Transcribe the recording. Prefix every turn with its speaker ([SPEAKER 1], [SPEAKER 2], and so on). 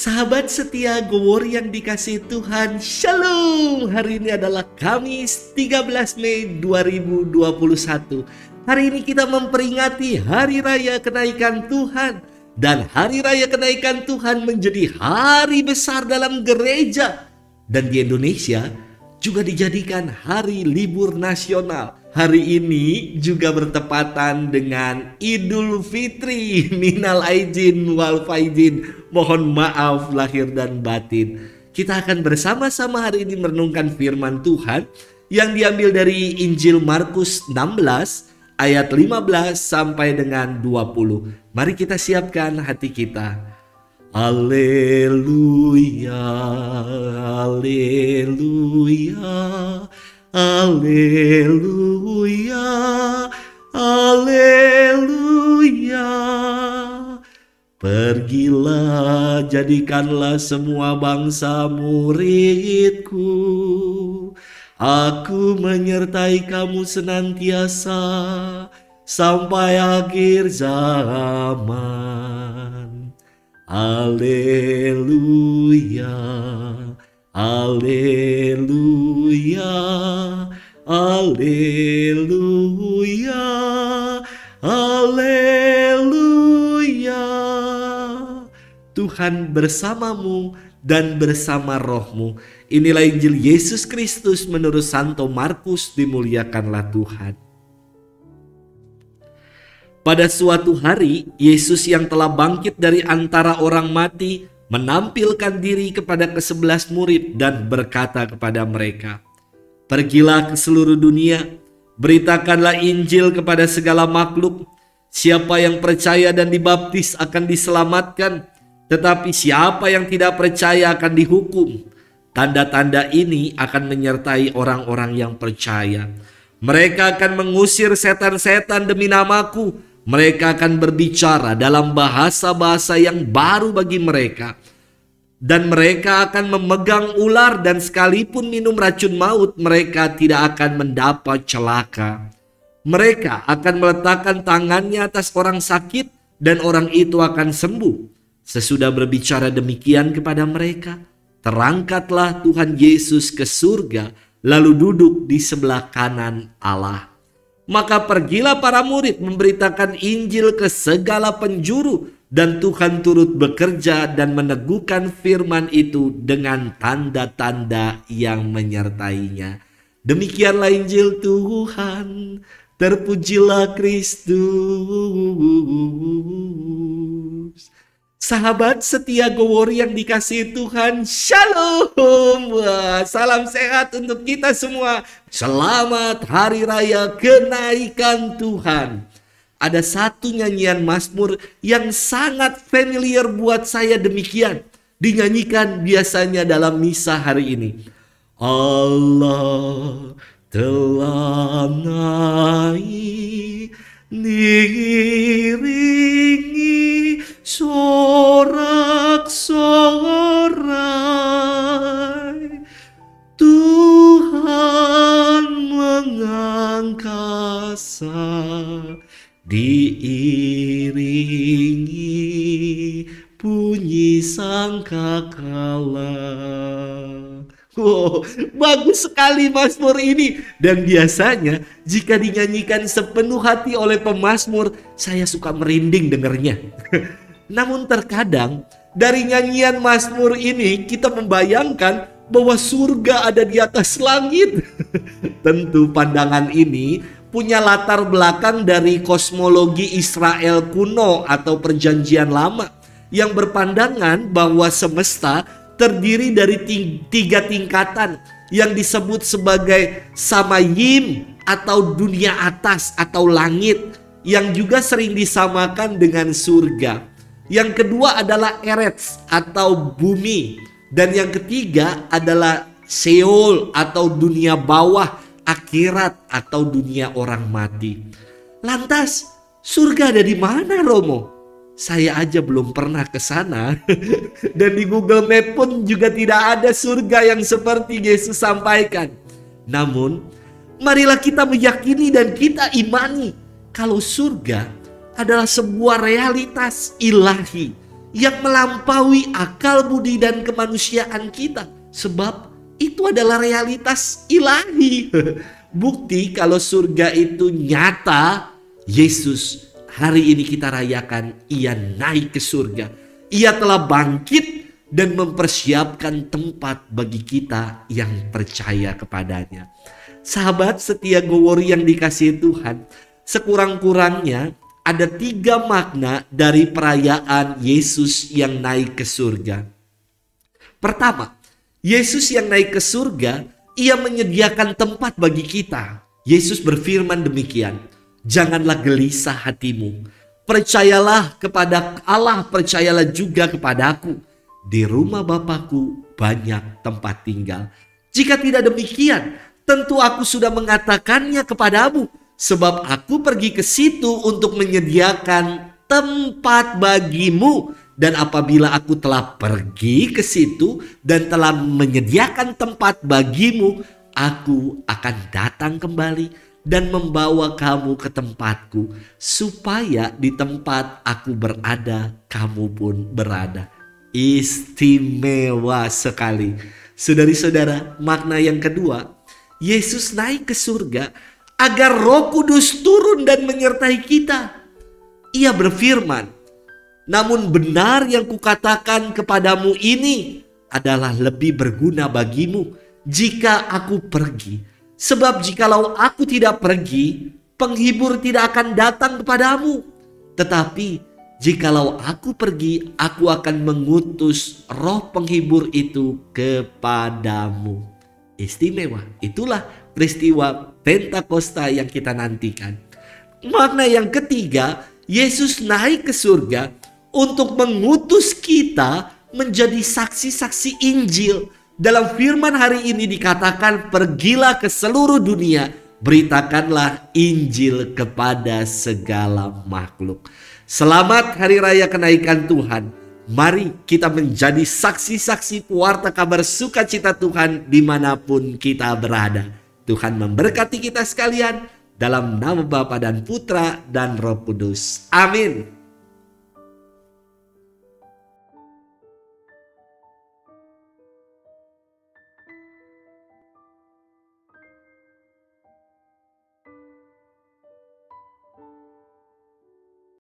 [SPEAKER 1] Sahabat setia Gowor yang dikasihi Tuhan, Shalom. Hari ini adalah Kamis 13 Mei 2021. Hari ini kita memperingati Hari Raya Kenaikan Tuhan. Dan Hari Raya Kenaikan Tuhan menjadi hari besar dalam gereja. Dan di Indonesia juga dijadikan hari libur nasional. Hari ini juga bertepatan dengan Idul Fitri. Minal aidin wal faizin. Mohon maaf lahir dan batin. Kita akan bersama-sama hari ini merenungkan firman Tuhan yang diambil dari Injil Markus 16 ayat 15 sampai dengan 20. Mari kita siapkan hati kita. Haleluya, haleluya, haleluya, haleluya. Pergilah, jadikanlah semua bangsa muridku. Aku menyertai kamu senantiasa sampai akhir zaman. Haleluya, haleluya, haleluya, haleluya. Tuhan bersamamu dan bersama rohmu. Inilah Injil Yesus Kristus menurut Santo Markus, dimuliakanlah Tuhan. Pada suatu hari, Yesus yang telah bangkit dari antara orang mati menampilkan diri kepada ke-11 murid dan berkata kepada mereka, "Pergilah ke seluruh dunia, beritakanlah Injil kepada segala makhluk. Siapa yang percaya dan dibaptis akan diselamatkan, tetapi siapa yang tidak percaya akan dihukum. Tanda-tanda ini akan menyertai orang-orang yang percaya. Mereka akan mengusir setan-setan demi namaku. Mereka akan berbicara dalam bahasa-bahasa yang baru bagi mereka. Dan mereka akan memegang ular, dan sekalipun minum racun maut, mereka tidak akan mendapat celaka. Mereka akan meletakkan tangannya atas orang sakit, dan orang itu akan sembuh." Sesudah berbicara demikian kepada mereka, terangkatlah Tuhan Yesus ke surga, lalu duduk di sebelah kanan Allah. Maka pergilah para murid memberitakan Injil ke segala penjuru, dan Tuhan turut bekerja dan meneguhkan firman itu dengan tanda-tanda yang menyertainya. Demikianlah Injil Tuhan. Terpujilah Kristus. Sahabat setia Gowor yang dikasihi Tuhan, Shalom. Salam sehat untuk kita semua. Selamat Hari Raya Kenaikan Tuhan. Ada satu nyanyian Mazmur yang sangat familiar buat saya, demikian dinyanyikan biasanya dalam misa hari ini. Allah telah naik, diiringi sorak-sorai. Tuhan mengangkasa, diiringi bunyi sangkakala. Oh, bagus sekali Mazmur ini. Dan biasanya jika dinyanyikan sepenuh hati oleh pemazmur, saya suka merinding dengernya. Namun terkadang dari nyanyian Mazmur ini kita membayangkan bahwa surga ada di atas langit. Tentu pandangan ini punya latar belakang dari kosmologi Israel kuno atau Perjanjian Lama, yang berpandangan bahwa semesta terdiri dari tiga tingkatan yang disebut sebagai Samayim atau dunia atas atau langit, yang juga sering disamakan dengan surga. Yang kedua adalah Eretz atau bumi, dan yang ketiga adalah Sheol atau dunia bawah, akhirat atau dunia orang mati. Lantas surga ada di mana, Romo? Saya aja belum pernah ke sana. Dan di Google Map pun juga tidak ada surga yang seperti Yesus sampaikan. Namun, marilah kita meyakini dan kita imani kalau surga adalah sebuah realitas ilahi yang melampaui akal budi dan kemanusiaan kita. Sebab itu adalah realitas ilahi. Bukti kalau surga itu nyata, Yesus hari ini kita rayakan, ia naik ke surga. Ia telah bangkit dan mempersiapkan tempat bagi kita yang percaya kepadanya. Sahabat setia Gowori yang dikasihi Tuhan, sekurang-kurangnya ada 3 makna dari perayaan Yesus yang naik ke surga. Pertama, Yesus yang naik ke surga, ia menyediakan tempat bagi kita. Yesus berfirman demikian, janganlah gelisah hatimu. Percayalah kepada Allah, percayalah juga kepadaku. Di rumah Bapakku banyak tempat tinggal. Jika tidak demikian, tentu aku sudah mengatakannya kepadamu. Sebab aku pergi ke situ untuk menyediakan tempat bagimu. Dan apabila aku telah pergi ke situ dan telah menyediakan tempat bagimu, aku akan datang kembali dan membawa kamu ke tempatku, supaya di tempat aku berada, kamu pun berada. Istimewa sekali. Saudari-saudara, makna yang kedua, Yesus naik ke surga agar Roh Kudus turun dan menyertai kita. Ia berfirman, namun benar yang kukatakan kepadamu ini adalah lebih berguna bagimu jika aku pergi. Sebab jikalau aku tidak pergi, penghibur tidak akan datang kepadamu. Tetapi jikalau aku pergi, aku akan mengutus Roh penghibur itu kepadamu. Istimewa. Itulah peristiwa Pentakosta yang kita nantikan. Makna yang ketiga, Yesus naik ke surga untuk mengutus kita menjadi saksi-saksi Injil. Dalam firman hari ini dikatakan, pergilah ke seluruh dunia, beritakanlah Injil kepada segala makhluk. Selamat Hari Raya Kenaikan Tuhan. Mari kita menjadi saksi-saksi pewarta kabar sukacita Tuhan dimanapun kita berada. Tuhan memberkati kita sekalian dalam nama Bapa dan Putra dan Roh Kudus. Amin.